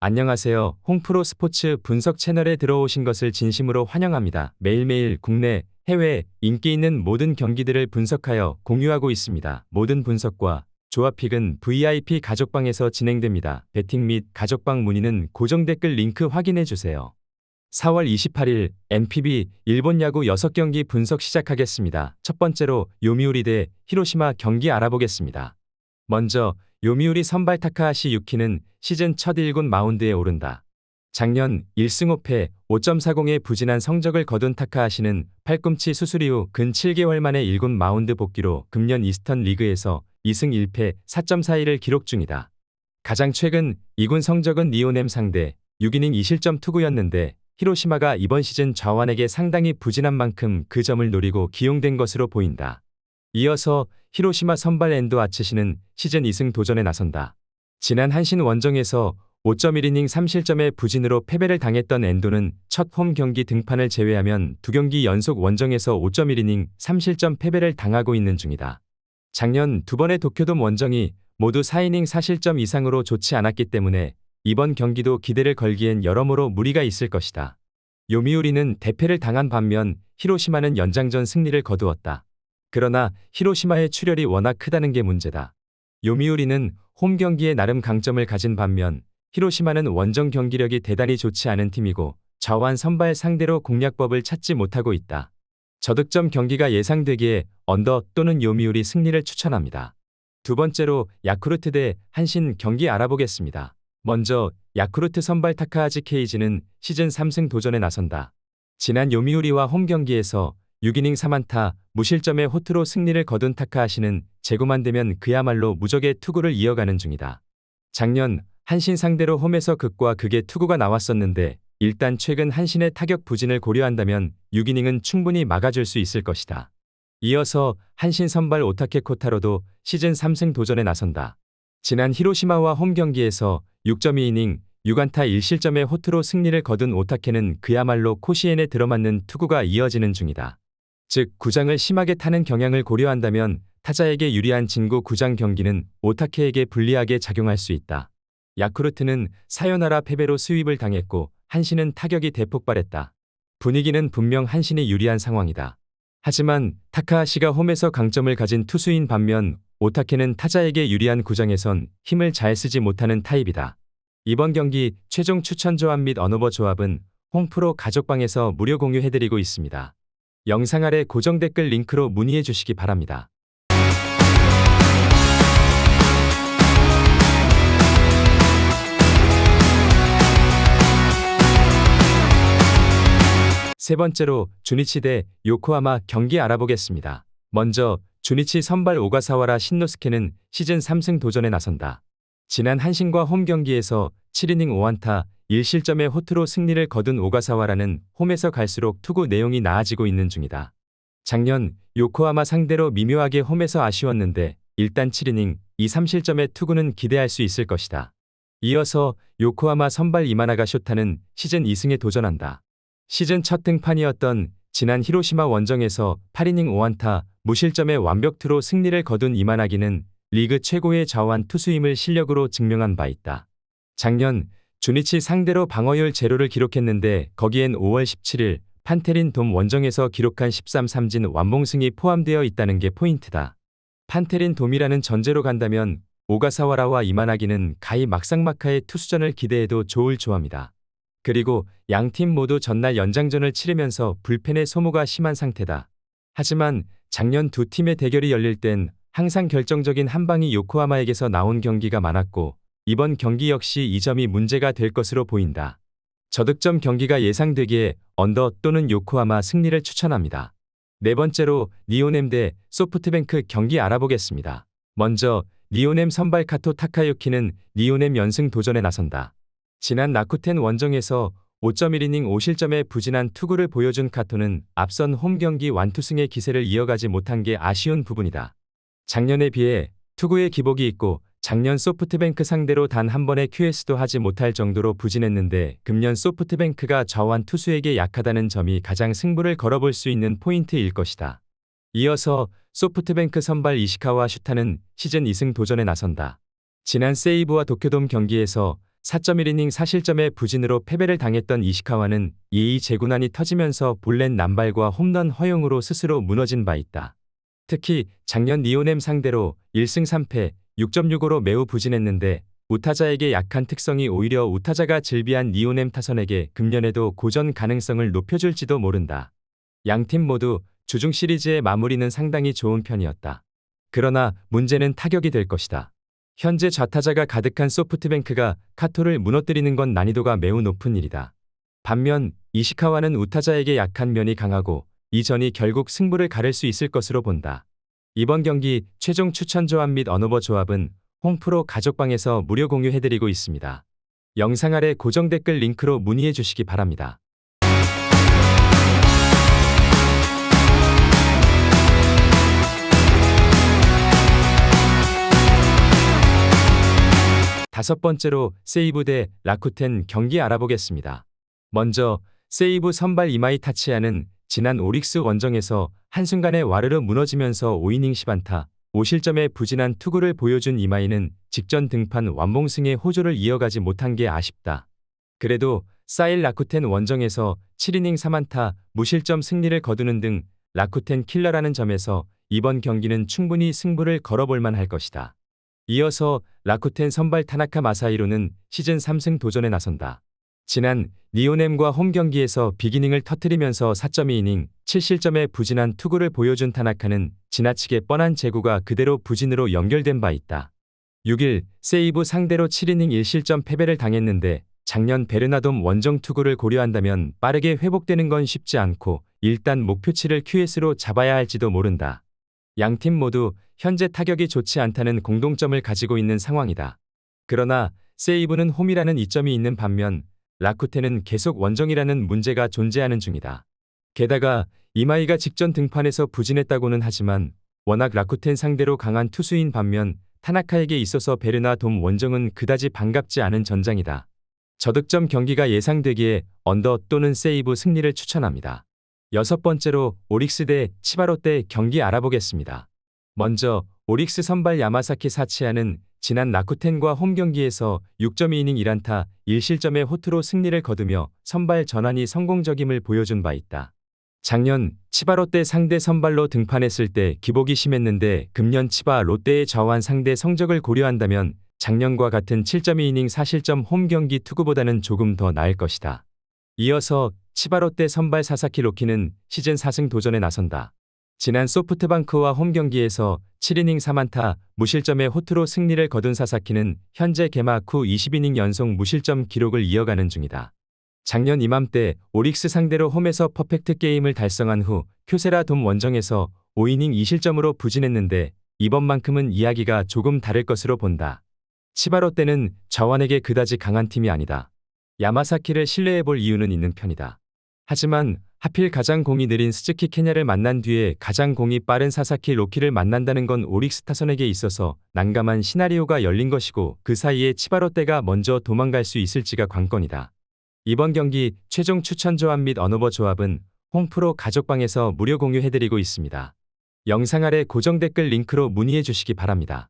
안녕하세요. 홍프로 스포츠 분석 채널에 들어오신 것을 진심으로 환영합니다. 매일매일 국내, 해외 인기 있는 모든 경기들을 분석하여 공유하고 있습니다. 모든 분석과 조합픽은 VIP 가족방에서 진행됩니다. 배팅 및 가족방 문의는 고정 댓글 링크 확인해 주세요. 4월 28일 NPB 일본 야구 6경기 분석 시작하겠습니다. 첫 번째로 요미우리 대 히로시마 경기 알아보겠습니다. 먼저 요미우리 선발 타카하시 유키는 시즌 첫 1군 마운드에 오른다. 작년 1승 5패 5.40의 부진한 성적을 거둔 타카하시는 팔꿈치 수술 이후 근 7개월 만에 1군 마운드 복귀로 금년 이스턴 리그에서 2승 1패 4.41을 기록 중이다. 가장 최근 2군 성적은 리오넴 상대 6이닝 2실점 투구였는데 히로시마가 이번 시즌 좌완에게 상당히 부진한 만큼 그 점을 노리고 기용된 것으로 보인다. 이어서 히로시마 선발 엔도 아츠시는 시즌 2승 도전에 나선다. 지난 한신 원정에서 5.1이닝 3실점의 부진으로 패배를 당했던 엔도는 첫 홈 경기 등판을 제외하면 2경기 연속 원정에서 5.1이닝 3실점 패배를 당하고 있는 중이다. 작년 2번의 도쿄돔 원정이 모두 4이닝 4실점 이상으로 좋지 않았기 때문에 이번 경기도 기대를 걸기엔 여러모로 무리가 있을 것이다. 요미우리는 대패를 당한 반면 히로시마는 연장전 승리를 거두었다. 그러나 히로시마의 출혈이 워낙 크다는 게 문제다. 요미우리는 홈 경기에 나름 강점을 가진 반면 히로시마는 원정 경기력이 대단히 좋지 않은 팀이고 좌완 선발 상대로 공략법을 찾지 못하고 있다. 저득점 경기가 예상되기에 언더 또는 요미우리 승리를 추천합니다. 두 번째로 야쿠르트 대 한신 경기 알아보겠습니다. 먼저 야쿠르트 선발 타카하지 케이지는 시즌 3승 도전에 나선다. 지난 요미우리와 홈 경기에서 6이닝 3안타 무실점의 호투로 승리를 거둔 타카하시는 제구만 되면 그야말로 무적의 투구를 이어가는 중이다. 작년 한신 상대로 홈에서 극과 극의 투구가 나왔었는데 일단 최근 한신의 타격 부진을 고려한다면 6이닝은 충분히 막아줄 수 있을 것이다. 이어서 한신 선발 오타케 코타로도 시즌 3승 도전에 나선다. 지난 히로시마와 홈 경기에서 6.2이닝 6안타 1실점의 호투로 승리를 거둔 오타케는 그야말로 코시엔에 들어맞는 투구가 이어지는 중이다. 즉 구장을 심하게 타는 경향을 고려한다면 타자에게 유리한 진구 구장 경기는 오타케에게 불리하게 작용할 수 있다. 야쿠르트는 사요나라 패배로 스윕을 당했고 한신은 타격이 대폭발했다. 분위기는 분명 한신이 유리한 상황이다. 하지만 타카하시가 홈에서 강점을 가진 투수인 반면 오타케는 타자에게 유리한 구장에선 힘을 잘 쓰지 못하는 타입이다. 이번 경기 최종 추천 조합 및 언오버 조합은 홍프로 가족방에서 무료 공유해드리고 있습니다. 영상 아래 고정 댓글 링크로 문의해 주시기 바랍니다. 세 번째로 주니치 대 요코하마 경기 알아보겠습니다. 먼저 주니치 선발 오가사와라 신노스케는 시즌 3승 도전에 나선다. 지난 한신과 홈 경기에서 7이닝 5안타 1실점의 호투로 승리를 거둔 오가사와라는 홈에서 갈수록 투구 내용이 나아지고 있는 중이다. 작년 요코하마 상대로 미묘하게 홈에서 아쉬웠는데 일단 7이닝 2, 3실점의 투구는 기대할 수 있을 것이다. 이어서 요코하마 선발 이마나가 쇼타는 시즌 2승에 도전한다. 시즌 첫 등판이었던 지난 히로시마 원정에서 8이닝 5안타 무실점의 완벽투로 승리를 거둔 이마나기는 리그 최고의 좌완 투수임을 실력으로 증명한 바 있다. 작년 주니치 상대로 방어율 제로를 기록했는데 거기엔 5월 17일 판테린 돔 원정에서 기록한 13삼진 완봉승이 포함되어 있다는 게 포인트다. 판테린 돔이라는 전제로 간다면 오가사와라와 이마나기는 가히 막상막하의 투수전을 기대해도 좋을 조합이다. 그리고 양팀 모두 전날 연장전을 치르면서 불펜의 소모가 심한 상태다. 하지만 작년 두 팀의 대결이 열릴 땐 항상 결정적인 한 방이 요코하마에게서 나온 경기가 많았고 이번 경기 역시 이 점이 문제가 될 것으로 보인다. 저득점 경기가 예상되기에 언더 또는 요코하마 승리를 추천합니다. 네 번째로 리오넴 대 소프트뱅크 경기 알아보겠습니다. 먼저 리오넴 선발 카토 타카유키는 리오넴 연승 도전에 나선다. 지난 라쿠텐 원정에서 5.1이닝 5실점의 부진한 투구를 보여준 카토는 앞선 홈 경기 완투승의 기세를 이어가지 못한 게 아쉬운 부분이다. 작년에 비해 투구의 기복이 있고 작년 소프트뱅크 상대로 단 한 번의 QS도 하지 못할 정도로 부진했는데 금년 소프트뱅크가 좌완 투수에게 약하다는 점이 가장 승부를 걸어볼 수 있는 포인트일 것이다. 이어서 소프트뱅크 선발 이시카와 슈타는 시즌 2승 도전에 나선다. 지난 세이브와 도쿄돔 경기에서 4.1이닝 4실점의 부진으로 패배를 당했던 이시카와는 2위 재구난이 터지면서 볼넷 남발과 홈런 허용으로 스스로 무너진 바 있다. 특히 작년 니오넴 상대로 1승 3패 6.65로 매우 부진했는데 우타자에게 약한 특성이 오히려 우타자가 질비한 니오넴 타선에게 금년에도 고전 가능성을 높여줄지도 모른다. 양팀 모두 주중 시리즈의 마무리는 상당히 좋은 편이었다. 그러나 문제는 타격이 될 것이다. 현재 좌타자가 가득한 소프트뱅크가 카토를 무너뜨리는 건 난이도가 매우 높은 일이다. 반면 이시카와는 우타자에게 약한 면이 강하고 이 전이 결국 승부를 가를 수 있을 것으로 본다. 이번 경기 최종 추천 조합 및 언오버 조합은 홈프로 가족방에서 무료 공유해드리고 있습니다. 영상 아래 고정 댓글 링크로 문의해 주시기 바랍니다. 다섯 번째로 세이브 대 라쿠텐 경기 알아보겠습니다. 먼저 세이브 선발 이마이 타치야는 지난 오릭스 원정에서 한순간에 와르르 무너지면서 5이닝 10안타 5실점의 부진한 투구를 보여준 이마이는 직전 등판 완봉승의 호조를 이어가지 못한 게 아쉽다. 그래도 사일 라쿠텐 원정에서 7이닝 3안타 무실점 승리를 거두는 등 라쿠텐 킬러라는 점에서 이번 경기는 충분히 승부를 걸어볼 만할 것이다. 이어서 라쿠텐 선발 타나카 마사히로는 시즌 3승 도전에 나선다. 지난 니오넴과 홈 경기에서 빅이닝을 터뜨리면서 4.2이닝 7실점의 부진한 투구를 보여준 타나카는 지나치게 뻔한 제구가 그대로 부진으로 연결된 바 있다. 6일 세이브 상대로 7이닝 1실점 패배를 당했는데 작년 베르나돔 원정 투구를 고려한다면 빠르게 회복되는 건 쉽지 않고 일단 목표치를 QS로 잡아야 할지도 모른다. 양팀 모두 현재 타격이 좋지 않다는 공동점을 가지고 있는 상황이다. 그러나 세이브는 홈이라는 이점이 있는 반면 라쿠텐은 계속 원정이라는 문제가 존재하는 중이다. 게다가 이마이가 직전 등판에서 부진했다고는 하지만 워낙 라쿠텐 상대로 강한 투수인 반면 타나카에게 있어서 베르나돔 원정은 그다지 반갑지 않은 전장이다. 저득점 경기가 예상되기에 언더 또는 세이브 승리를 추천합니다. 여섯 번째로 오릭스 대 치바롯데 경기 알아보겠습니다. 먼저 오릭스 선발 야마사키 사치야는 지난 라쿠텐과 홈 경기에서 6.2이닝 1안타 1실점의 호투로 승리를 거두며 선발 전환이 성공적임을 보여준 바 있다. 작년 치바 롯데 상대 선발로 등판했을 때 기복이 심했는데 금년 치바 롯데의 좌완 상대 성적을 고려한다면 작년과 같은 7.2이닝 4실점 홈 경기 투구보다는 조금 더 나을 것이다. 이어서 치바 롯데 선발 사사키 로키는 시즌 4승 도전에 나선다. 지난 소프트방크와 홈 경기에서 7이닝 3안타 무실점의 호투로 승리를 거둔 사사키는 현재 개막 후 20이닝 연속 무실점 기록을 이어가는 중이다. 작년 이맘때 오릭스 상대로 홈에서 퍼펙트 게임을 달성한 후 쿄세라 돔 원정에서 5이닝 2실점으로 부진했는데 이번만큼은 이야기가 조금 다를 것으로 본다. 치바 롯데는 좌완에게 그다지 강한 팀이 아니다. 야마사키를 신뢰해볼 이유는 있는 편이다. 하지만 하필 가장 공이 느린 스즈키 케냐를 만난 뒤에 가장 공이 빠른 사사키 로키를 만난다는 건 오릭스 타선에게 있어서 난감한 시나리오가 열린 것이고 그 사이에 치바 롯데가 먼저 도망갈 수 있을지가 관건이다. 이번 경기 최종 추천 조합 및 언오버 조합은 홈프로 가족방에서 무료 공유해드리고 있습니다. 영상 아래 고정 댓글 링크로 문의해 주시기 바랍니다.